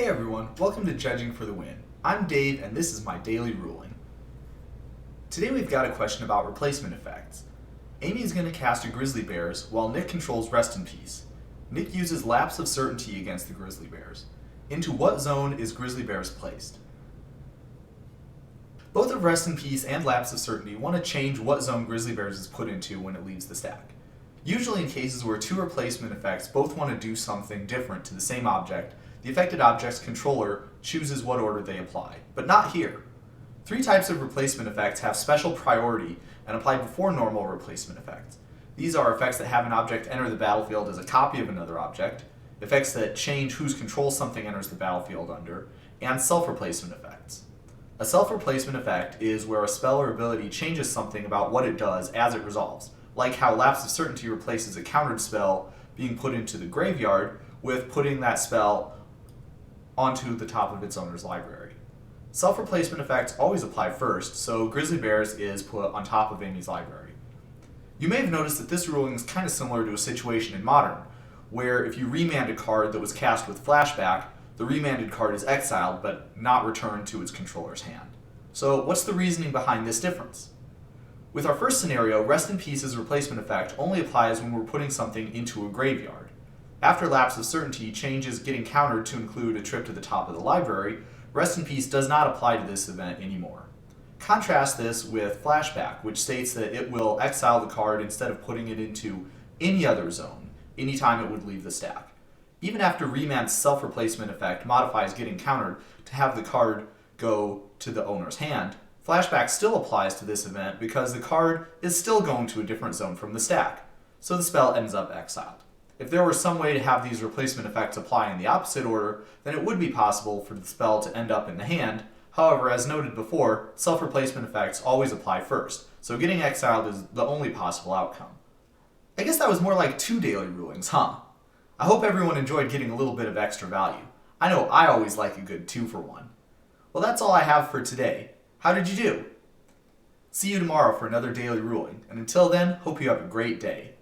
Hey everyone, welcome to Judging for the Win. I'm Dave and this is my daily ruling. Today we've got a question about replacement effects. Amy is going to cast a Grizzly Bears while Nick controls Rest in Peace. Nick uses Lapse of Certainty against the Grizzly Bears. Into what zone is Grizzly Bears placed? Both of Rest in Peace and Lapse of Certainty want to change what zone Grizzly Bears is put into when it leaves the stack. Usually in cases where two replacement effects both want to do something different to the same object, the affected object's controller chooses what order they apply, but not here. Three types of replacement effects have special priority and apply before normal replacement effects. These are effects that have an object enter the battlefield as a copy of another object, effects that change whose control something enters the battlefield under, and self-replacement effects. A self-replacement effect is where a spell or ability changes something about what it does as it resolves, like how Lapse of Certainty replaces a countered spell being put into the graveyard with putting that spell onto the top of its owner's library. Self-replacement effects always apply first, so Grizzly Bears is put on top of Amy's library. You may have noticed that this ruling is kind of similar to a situation in Modern, where if you remand a card that was cast with flashback, the remanded card is exiled but not returned to its controller's hand. So what's the reasoning behind this difference? With our first scenario, Rest in Peace's replacement effect only applies when we're putting something into a graveyard. After Lapse of Certainty changes getting countered to include a trip to the top of the library, Rest in Peace does not apply to this event anymore. Contrast this with Flashback, which states that it will exile the card instead of putting it into any other zone, anytime it would leave the stack. Even after Remand's self-replacement effect modifies getting countered to have the card go to the owner's hand, Flashback still applies to this event because the card is still going to a different zone from the stack, so the spell ends up exiled. If there were some way to have these replacement effects apply in the opposite order, then it would be possible for the spell to end up in the hand. However, as noted before, self-replacement effects always apply first, so getting exiled is the only possible outcome. I guess that was more like two daily rulings, huh? I hope everyone enjoyed getting a little bit of extra value. I know I always like a good 2-for-1. Well, that's all I have for today. How did you do? See you tomorrow for another daily ruling, and until then, hope you have a great day.